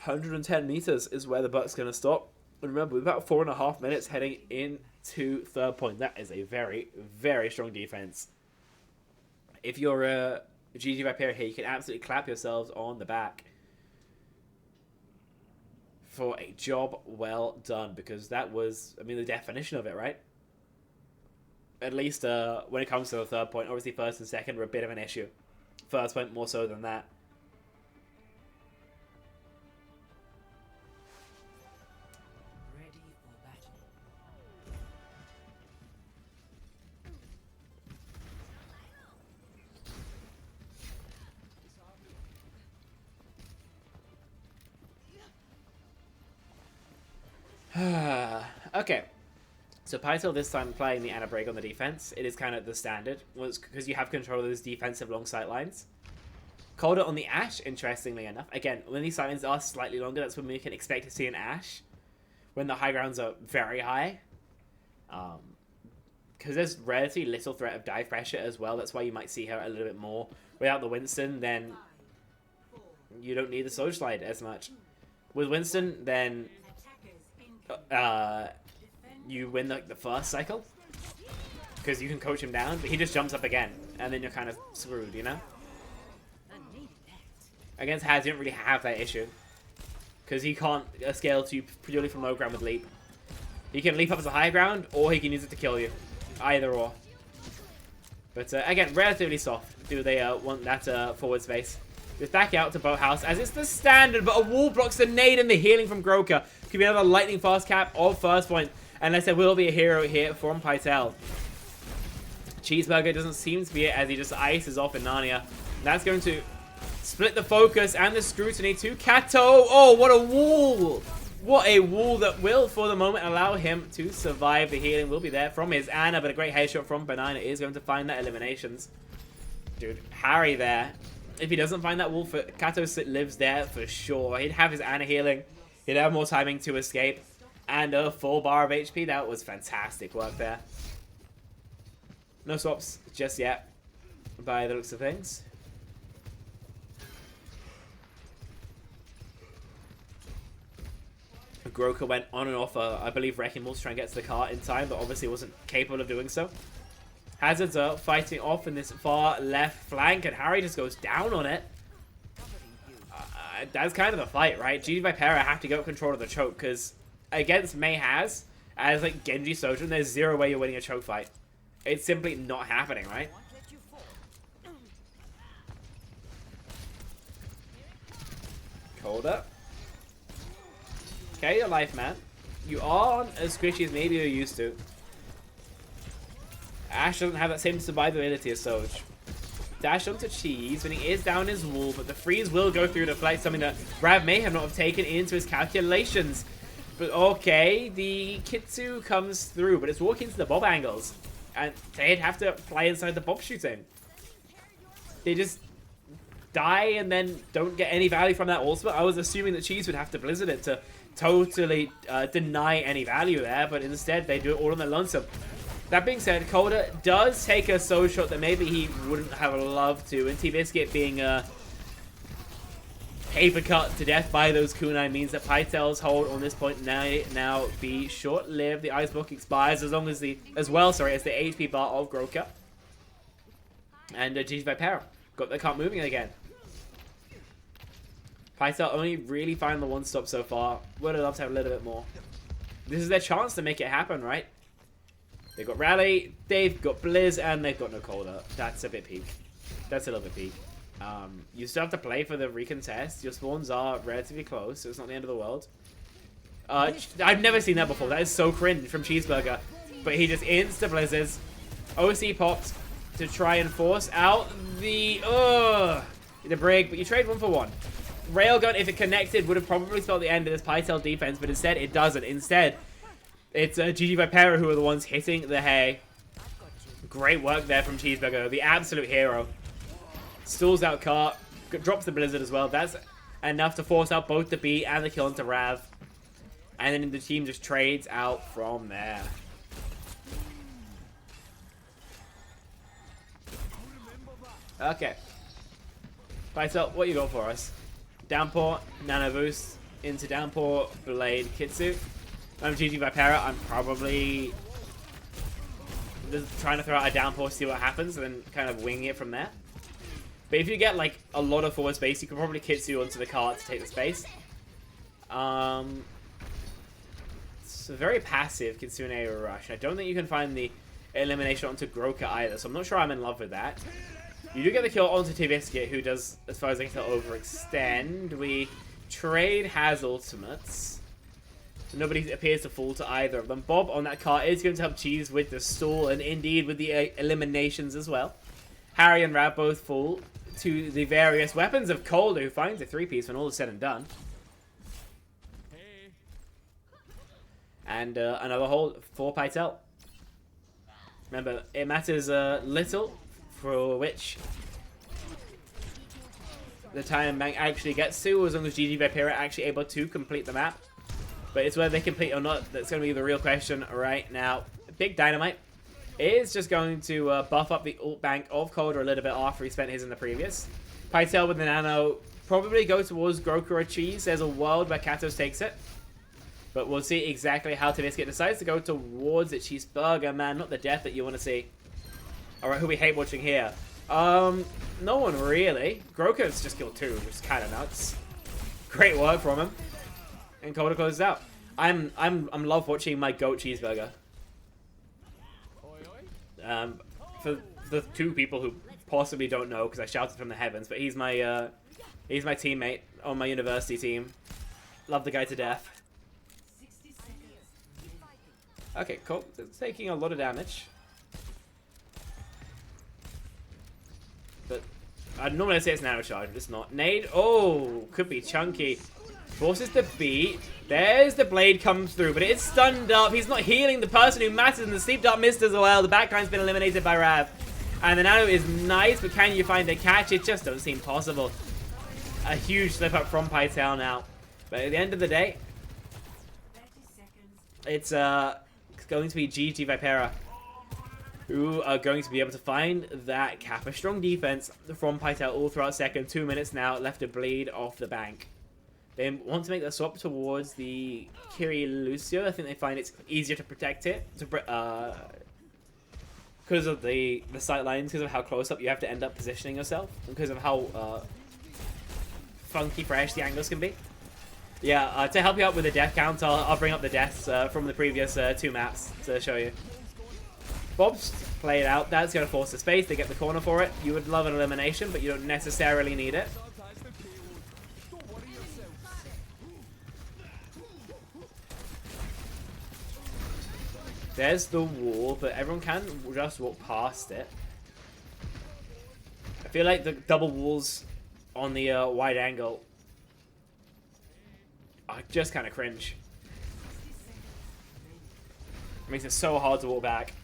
110 meters is where the buck's going to stop. And remember, with about 4.5 minutes heading into third point. That is a very, very strong defense. If you're a GG Vipera here, you can absolutely clap yourselves on the back for a job well done, because that was, I mean, the definition of it, right? At least when it comes to the third point, obviously first and second were a bit of an issue. First point more so than that.
Ready for battle.
Okay, so Pytel this time playing the Ana break on the defense. It is kind of the standard, because you have control of those defensive long sight lines. Calder on the Ashe, interestingly enough. Again, when these sight lines are slightly longer, that's when we can expect to see an Ashe. When the high grounds are very high. Because there's relatively little threat of dive pressure as well. That's why you might see her a little bit more. Without the Winston, then you don't need the Soul Slide as much. With Winston, then you win the first cycle, because you can coach him down, but he just jumps up again, and then you're kind of screwed, you know? Against Haz, you don't really have that issue, because he can't scale to you purely from low ground with leap. He can leap up to high ground, or he can use it to kill you. Either or. But again, relatively soft. Do they want that forward space? Just back out to Boathouse, as it's the standard, but a wall blocks the nade and the healing from Groka. Could be another lightning fast cap of first point, unless there will be a hero here from Pytel. Cheeseburger doesn't seem to be it, as he just ices off in Narnia. That's going to split the focus and the scrutiny to Kato. Oh, what a wall! What a wall that will, for the moment, allow him to survive. The healing will be there from his Ana, but a great headshot from Banana is going to find that eliminations. Dude, Harry there. If he doesn't find that wall, Kato lives there for sure. He'd have his Ana healing. He'd have more timing to escape. And a full bar of HP. That was fantastic work there. No swaps just yet, by the looks of things. Groka went on and off, I believe, Wrecking Ball to try and get to the car in time, but obviously wasn't capable of doing so. Hazards are fighting off in this far left flank, and Harry just goes down on it. That's kind of the fight, right? GG Vipera have to get control of the choke, because against Mei Haz, as like Genji Sojin, there's zero way you're winning a choke fight. It's simply not happening, right? Colder. Okay, you're life, man. You aren't as squishy as maybe you're used to. Ashe doesn't have that same survivability as Soj. Dash onto Cheese when he is down his wall, but the freeze will go through to flight, something that Rav may have not have taken into his calculations. But okay, the Kitsu comes through, but it's walking into the bob angles. And they'd have to fly inside the bob shooting. They just die and then don't get any value from that ultimate. I was assuming that Cheese would have to blizzard it to totally deny any value there, but instead they do it all on their lonesome. That being said, Calder does take a soul shot that maybe he wouldn't have loved to, and T-Biscuit being paper cut to death by those kunai means that Pytel's hold on this point now be short-lived. The ice block expires as long as the as the HP bar of Groka. And GG Vipera got the cart moving again. Pytel only really find the one stop so far. Would have loved to have a little bit more. This is their chance to make it happen, right? They've got Rally, they've got Blizz, and they've got no Calder. That's a bit peak. That's a little bit peak. You still have to play for the recontest. Your spawns are relatively close, so it's not the end of the world. I've never seen that before. That is so cringe from Cheeseburger. But he just insta-blizzards. OC pops to try and force out the brig, but you trade 1 for 1. Railgun, if it connected, would have probably spelled the end of this Pytel defense, but instead it doesn't. Instead, it's GG Vipera who are the ones hitting the hay. Great work there from Cheeseburger, the absolute hero. Stalls out Cart, drops the Blizzard as well. That's enough to force out both the B and the kill into Rav. And then the team just trades out from there. Okay. Pytel, what you got for us? Downpour, Nano Boost, into Downpour, Blade, Kitsu. I'm GG Vipera. I'm probably just trying to throw out a Downpour, see what happens, and then kind of wing it from there. But if you get like a lot of forward space, you can probably Kitsu onto the cart to take the space. It's a very passive Kitsune Rush. I don't think you can find the elimination onto Groka either, so I'm not sure I'm in love with that. You do get the kill onto T-Biscuit, who does, as far as I can tell, overextend. We trade has ultimates. Nobody appears to fall to either of them. Bob on that cart is going to help Cheese with the stall, and indeed with the eliminations as well. Harry and Rab both fall to the various weapons of Cold, who finds a 3-piece when all is said and done. And another hold for Pytel. Remember, it matters little for which the time bank actually gets to, as long as GG Vipera are actually able to complete the map. But it's whether they complete or not that's going to be the real question right now. Big Dynamite is just going to buff up the ult bank of Calder a little bit after he spent his in the previous. Pytel with the Nano probably go towards Groku or Cheese. There's a world where Katos takes it. But we'll see exactly how Tabiscuit decides to go towards it. Cheeseburger, man, not the death that you want to see. Alright, who we hate watching here? No one really. Groku's just killed 2, which is kind of nuts. Great work from him. And Calder closes out. I'm love watching my GOAT Cheeseburger. For the 2 people who possibly don't know, because I shouted from the heavens, but he's my teammate on my university team. Love the guy to death. Okay, cool. It's taking a lot of damage. But normally I'd say it's Nano Charge, but it's not. Nade, oh, could be chunky. Forces the beat. There's the blade comes through, but it's stunned up. He's not healing the person who matters, and the sleep dart missed as well. The backline's been eliminated by Rav. And the Nano is nice, but can you find the catch? It just doesn't seem possible. A huge slip up from Pytel now. But at the end of the day, it's going to be GG Vipera who are going to be able to find that cap. A strong defense from Pytel all throughout second. 2 minutes now left to bleed off the bank. They want to make the swap towards the Kiri Lucio. I think they find it's easier to protect it because of the sight lines, because of how close up you have to end up positioning yourself, because of how funky fresh the angles can be. Yeah, to help you out with the death count, I'll bring up the deaths from the previous 2 maps to show you. Bob's played out. That's going to force the space. They get the corner for it. You would love an elimination, but you don't necessarily need it. There's the wall, but everyone can just walk past it. I feel like the double walls on the wide angle are just kind of cringe. It makes it so hard to walk back.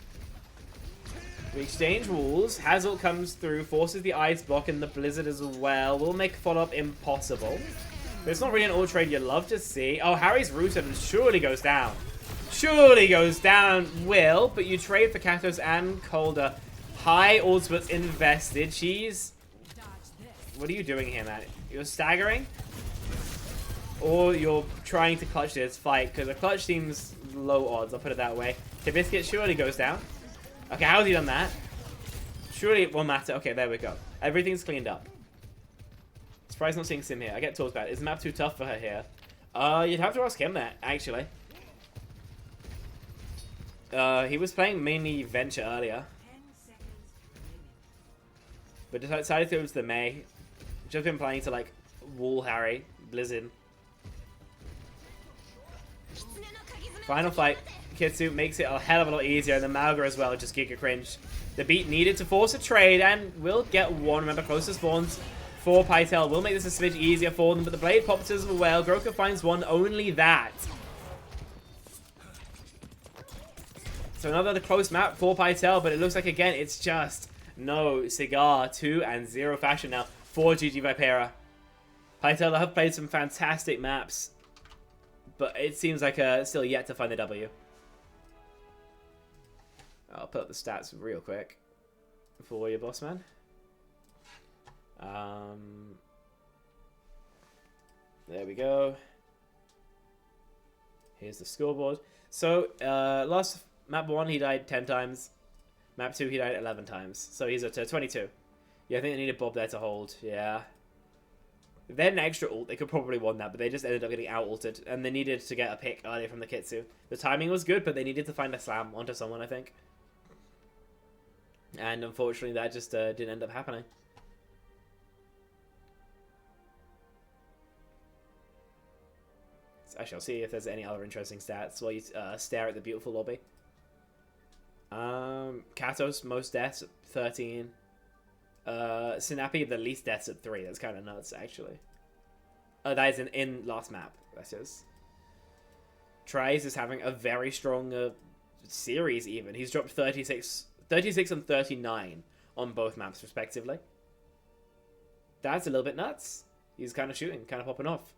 We exchange walls. Hazel comes through, forces the ice block and the blizzard as well. Will make follow-up impossible. But it's not really an ult trade you'd love to see. Oh, Harry's rooted and surely goes down. Surely goes down, Will, but you trade for Katos and Calder. High ultimates invested. She's... What are you doing here, man? You're staggering? Or you're trying to clutch this fight, because a clutch seems low odds, I'll put it that way. Tabiscuit surely goes down. Okay, how's he done that? Surely it won't matter. Okay, there we go. Everything's cleaned up. Surprised not seeing Sim here. I get told bad. Is the map too tough for her here? You'd have to ask him that, actually. He was playing mainly Venture earlier. But decided to go to the May. Just been playing to, like, Wall Harry, Blizzard. Final fight. Kitsu makes it a hell of a lot easier, and the Malga as well, just giga cringe. The beat needed to force a trade, and will get one. Remember, closer spawns for Pytel will make this a smidge easier for them, but the blade pops as well. Groka finds one, only that. So another close map for Pytel, but it looks like, again, it's just no cigar. 2-0 fashion now for GG Vipera. Pytel have played some fantastic maps, but it seems like still yet to find the W. I'll put up the stats real quick for your boss man. There we go. Here's the scoreboard. So, last map 1 he died 10 times. Map 2 he died 11 times. So he's at 22. Yeah, I think they needed Bob there to hold. Yeah. If they had an extra ult, they could probably won that, but they just ended up getting out-ulted, and they needed to get a pick earlier from the Kitsu. The timing was good, but they needed to find a slam onto someone, I think. And unfortunately, that just didn't end up happening. So actually, I'll see if there's any other interesting stats while you stare at the beautiful lobby. Katos, most deaths at 13. Sinapi, the least deaths at 3. That's kind of nuts, actually. That is in last map. That is. Tries is having a very strong series, even. He's dropped 36 and 39 on both maps, respectively. That's a little bit nuts. He's kind of shooting, kind of popping off.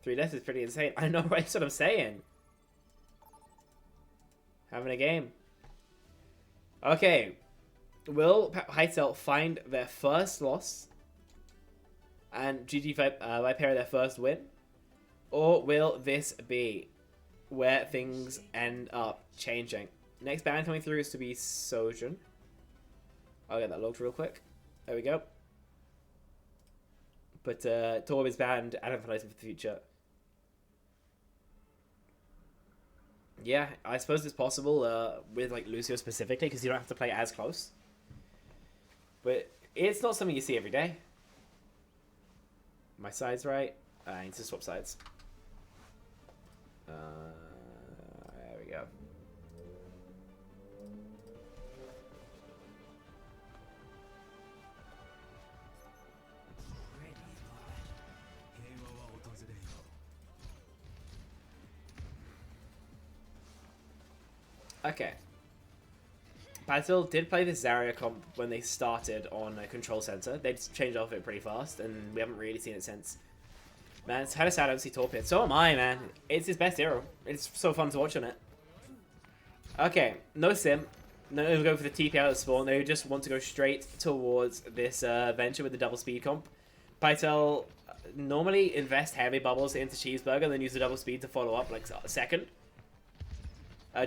3 deaths is pretty insane. I know, right? That's what I'm saying. Having a game. Okay. Will Pytel find their first loss and GG Vipera their first win? Or will this be where things end up changing? Next ban coming through is to be Sojin. I'll get that logged real quick. There we go. But Torb is banned and advertised for the future. Yeah, I suppose it's possible with like Lucio specifically, because you don't have to play as close. But it's not something you see every day. My side's right. I need to swap sides. There we go. Okay. Pytel did play this Zarya comp when they started on a control center. They just changed off it pretty fast, and we haven't really seen it since. Man, it's kind of sad I don't see Torpid. So am I, man. It's his best hero. It's so fun to watch on it. Okay, no sim. No, they'll go for the TP out of spawn. They just want to go straight towards this venture with the double speed comp. Pytel normally invest heavy bubbles into Cheeseburger and then use the double speed to follow up like a second.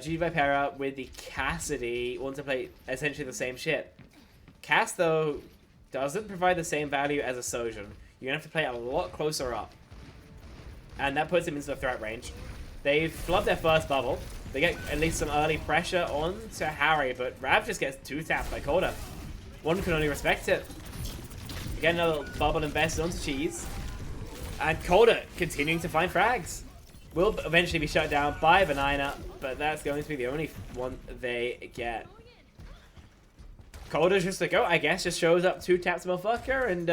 G Vipera with the Cassidy want to play essentially the same shit. Cass, though, doesn't provide the same value as a Sojin. You're going to have to play a lot closer up. And that puts him into the threat range. They've flubbed their first bubble. They get at least some early pressure onto Harry, but Rav just gets 2-tapped by Coda. One can only respect it. Again, another bubble invested onto Cheese. And Coda continuing to find frags. Will eventually be shut down by Banana, but that's going to be the only one they get. Coda's just like, oh, I guess, just shows up 2-taps motherfucker, and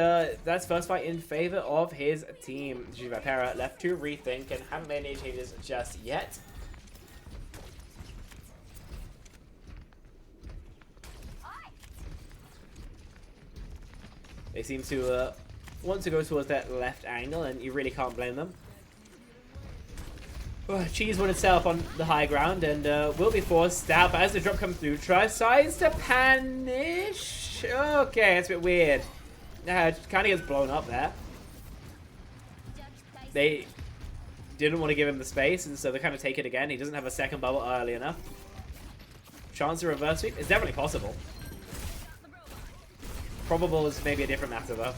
that's first fight in favor of his team. G Vipera left to rethink and haven't made any changes just yet. They seem to want to go towards that left angle, and you really can't blame them. Cheese wanted to set up on the high ground and will be forced out, but as the drop comes through, tries to punish. Okay, that's a bit weird. It kind of gets blown up there. They didn't want to give him the space, and so they kind of take it again. He doesn't have a second bubble early enough. Chance of reverse sweep is definitely possible. Probable is maybe a different matter, though.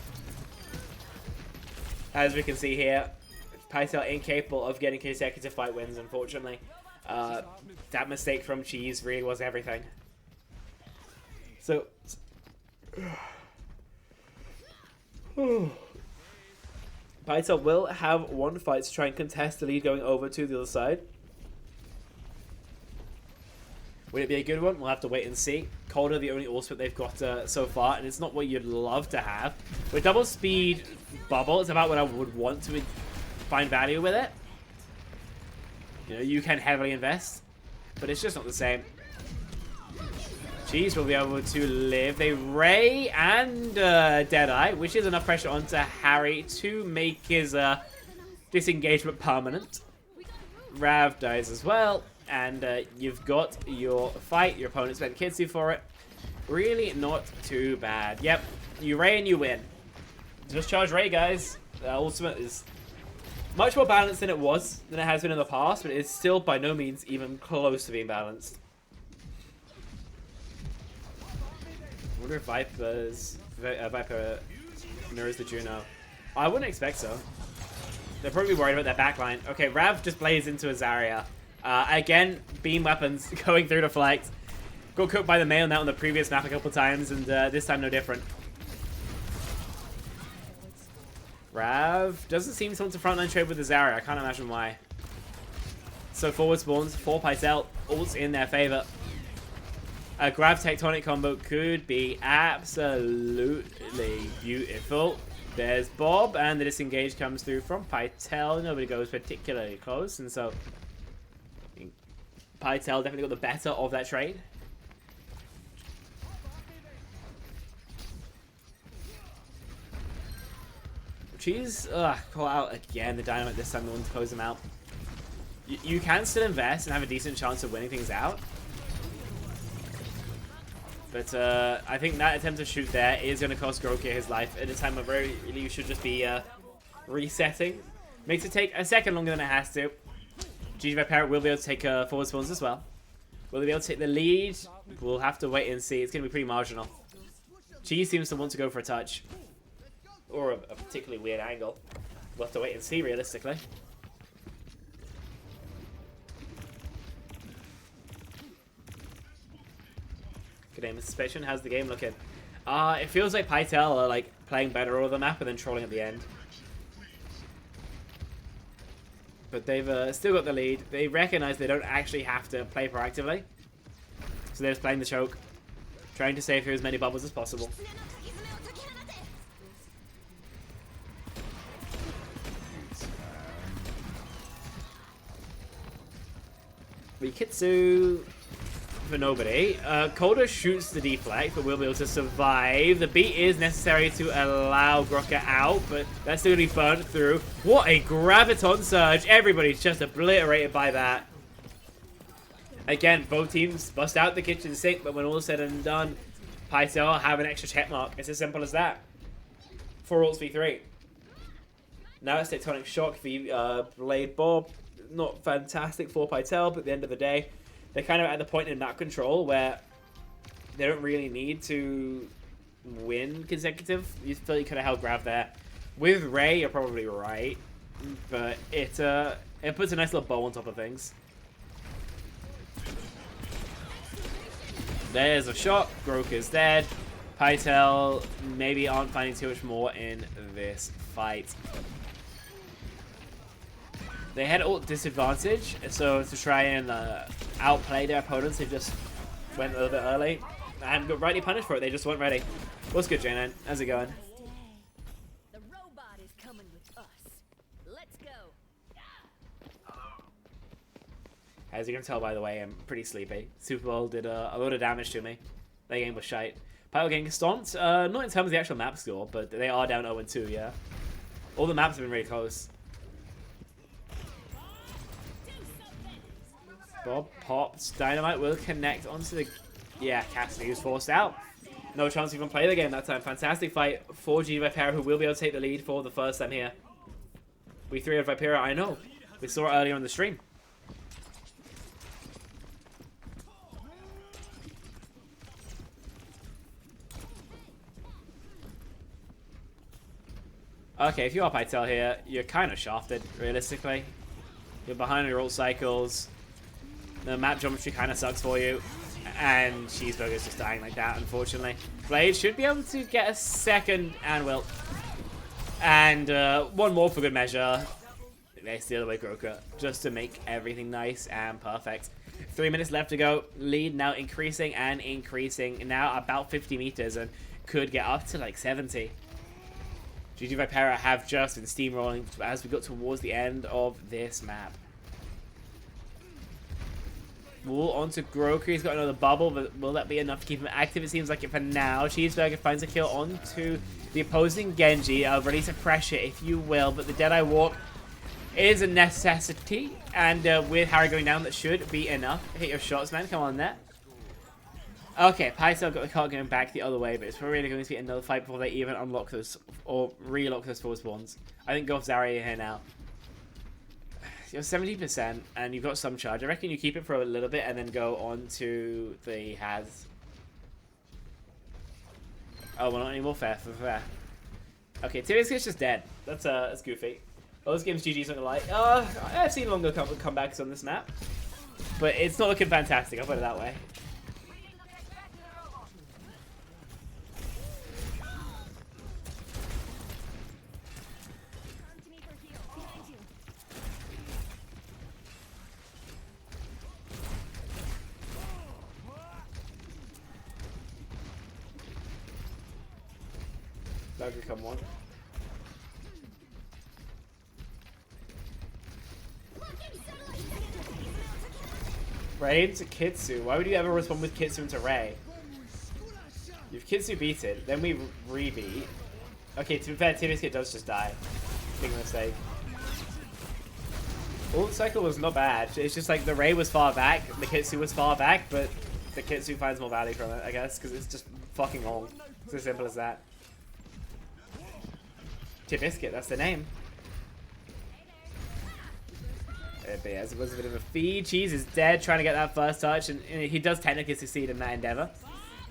As we can see here, Pytel incapable of getting consecutive fight wins, unfortunately. That mistake from Cheese really was everything. So... Pytel will have one fight to try and contest the lead going over to the other side. Would it be a good one? We'll have to wait and see. Cold are the only ultimate they've got so far, and it's not what you'd love to have. With double speed bubble, it's about what I would want to find value with it. You know, you can heavily invest, but it's just not the same. Cheese will be able to live. They Ray and Deadeye, which is enough pressure onto Harry to make his disengagement permanent. Rav dies as well, and you've got your fight. Your opponent spent Kitsu for it. Really not too bad. Yep, you Ray and you win. Just charge Ray, guys. The ultimate is much more balanced than it has been in the past, but it's still by no means even close to being balanced. I wonder if Vipera mirrors the Juno. I wouldn't expect so. They're probably worried about their backline. Okay, Rav just blazed into a Zarya. Again, beam weapons going through to flanks. Got cooked by the Mail now on the previous map a couple times, and this time no different. Rav doesn't seem to want to frontline trade with the Zarya. I can't imagine why. So forward spawns for Pytel. Ult's in their favor. A grab tectonic combo could be absolutely beautiful. There's Bob, and the disengage comes through from Pytel. Nobody goes particularly close, and so Pytel definitely got the better of that trade. Cheese, call out again. The Dynamite this time, the one to close them out. You can still invest and have a decent chance of winning things out. But I think that attempt to shoot there is going to cost Groke his life at a time where really you should just be resetting. Makes it take a second longer than it has to. GG Vipera will be able to take forward spawns as well. Will they be able to take the lead? We'll have to wait and see. It's going to be pretty marginal. Cheese seems to want to go for a touch. Or a particularly weird angle. We'll have to wait and see, realistically. Good aim anticipation. How's the game looking? It feels like Pytel are like playing better over the map and then trolling at the end. But they've still got the lead. They recognize they don't actually have to play proactively. So they're just playing the choke. Trying to save here as many bubbles as possible. Rikitsu for nobody. Coda shoots the deflect, but will be able to survive. The beat is necessary to allow Groka out, but that's still going to be burned through. What a Graviton surge. Everybody's just obliterated by that. Again, both teams bust out the kitchen sink, but when all is said and done, Pytel have an extra check mark. It's as simple as that. 4 ults v3. Now it's Tectonic Shock v Blade Bob. Not fantastic for Pytel, but at the end of the day, they're kind of at the point in map control where they don't really need to win consecutive. You feel you could have held grab there. With Ray, you're probably right, but it puts a nice little bow on top of things. There's a shot. Grok is dead. Pytel maybe aren't finding too much more in this fight. They had ult disadvantage, so to try and outplay their opponents, they just went a little bit early and got rightly punished for it. They just weren't ready. What's good, J9? How's it going?
The robot is coming with us. Let's go.
As you can tell, by the way, I'm pretty sleepy. Super Bowl did a lot of damage to me. That game was shite. Pytel getting stomped. Not in terms of the actual map score, but they are down 0-2, yeah. All the maps have been really close. Bob pops. Dynamite will connect onto the... Yeah, Cassidy was forced out. No chance to even play the game that time. Fantastic fight for GG Vipera, who will be able to take the lead for the first time here. We 3 of Vipera, I know. We saw it earlier on the stream. Okay, if you are Pytel here, you're kind of shafted, realistically. You're behind on your ult cycles. The map geometry kind of sucks for you. And Cheeseburger's just dying like that, unfortunately. Blade should be able to get a second and will. And one more for good measure. They steal away Groka just to make everything nice and perfect. 3 minutes left to go. Lead now increasing and increasing. Now about 50 meters and could get up to like 70. GG Vipera have just been steamrolling as we got towards the end of this map. Wool onto Groker. He's got another bubble, but will that be enough to keep him active? It seems like it for now. Cheeseburger finds a kill onto the opposing Genji. Release of pressure, if you will, but the Deadeye Walk is a necessity, and with Harry going down, that should be enough. Hit your shots, man. Come on there. Okay, Pytel got the cart going back the other way, but it's really going to be another fight before they even unlock those or relock those full spawns. I think go off Zarya here now. You're 70%, and you've got some charge. I reckon you keep it for a little bit and then go on to the Has. Oh, well, not anymore. Fair. Okay, Tyrisk's just dead. That's goofy. Oh, this game's GG's not gonna lie. I've seen longer comebacks on this map, but it's not looking fantastic. I'll put it that way. That could come one. Ray into Kitsu. Why would you ever respond with Kitsu into Ray? You've Kitsu beat it, then we re-beat. Okay, to be fair, Tyrisk does just die. Big mistake. Ult cycle was not bad. It's just like the Ray was far back, the Kitsu was far back, but the Kitsu finds more value from it, I guess, because it's just fucking old. It's as simple as that. Biscuit, that's the name. But yeah, it was a bit of a feed. Cheese is dead, trying to get that first touch, and he does technically succeed in that endeavor.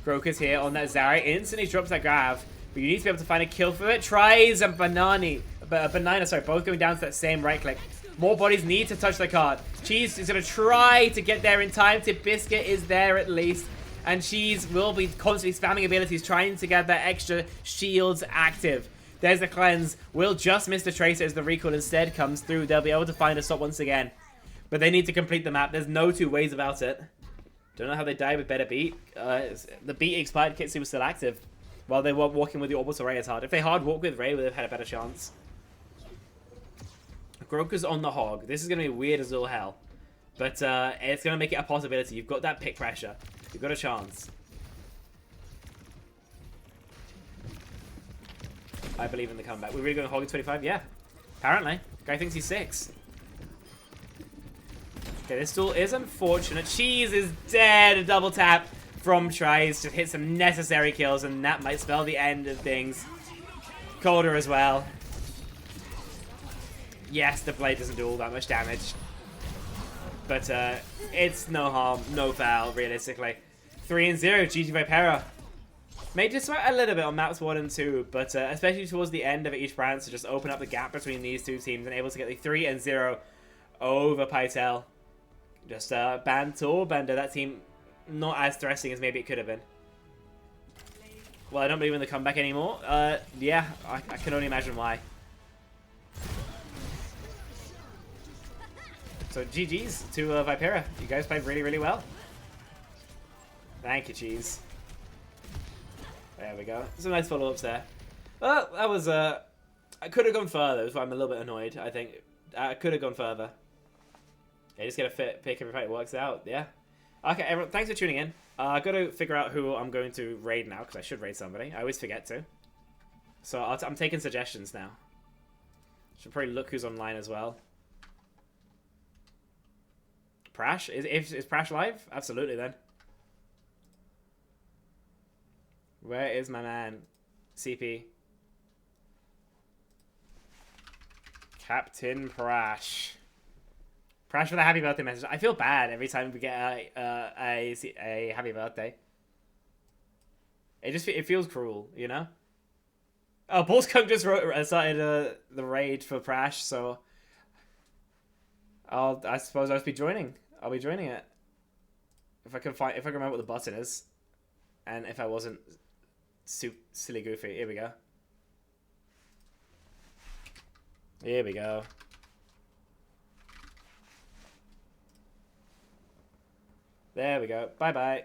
Groker's here on that Zarya, instantly drops that grab, but you need to be able to find a kill for it. Tries and Banana, both going down to that same right click. More bodies need to touch the card. Cheese is going to try to get there in time. Biscuit is there at least, and Cheese will be constantly spamming abilities, trying to get that extra shields active. There's the cleanse. Will just miss the tracer as the recall instead comes through. They'll be able to find a stop once again. But they need to complete the map. There's no two ways about it. Don't know how they died with better beat. The beat expired. Kitsu was still active while they were walking with the orbital Ray as hard. If they hard walk with Ray, would have had a better chance. Groker's on the hog. This is going to be weird as all hell. But it's going to make it a possibility. You've got that pick pressure. You've got a chance. I believe in the comeback. We're really going to hog at 25? Yeah. Apparently. Guy thinks he's 6. Okay, this duel is unfortunate. Cheese is dead. A double tap from Tries. Just hit some necessary kills, and that might spell the end of things. Calder as well. Yes, the blade doesn't do all that much damage. But it's no harm, no foul, realistically. 3-0, GG Vipera. Made just a little bit on maps 1 and 2, but especially towards the end of each brand, to just open up the gap between these two teams and able to get the 3-0 over Pytel. Just banned Torbender, that team not as threatening as maybe it could have been. Well, I don't believe in the comeback anymore. Yeah, I can only imagine why. So GG's to Vipera. You guys played really, really well. Thank you, Cheese. There we go. Some nice follow-ups there. Well, that was, I could have gone further. That's why I'm a little bit annoyed, I think. I could have gone further. Yeah, just get a pick every fight it works out. Yeah. Okay, everyone, thanks for tuning in. I've got to figure out who I'm going to raid now, because I should raid somebody. I always forget to. So I'm taking suggestions now. Should probably look who's online as well. Prash? Is Prash live? Absolutely, then. Where is my man? CP. Captain Prash. Prash for the happy birthday message. I feel bad every time we get a happy birthday. It feels cruel, you know? Oh, Bullskunk just started the raid for Prash, so I suppose I'll be joining. I'll be joining it if I can remember what the button is, and if I wasn't silly goofy. Here we go. Here we go. There we go. Bye-bye.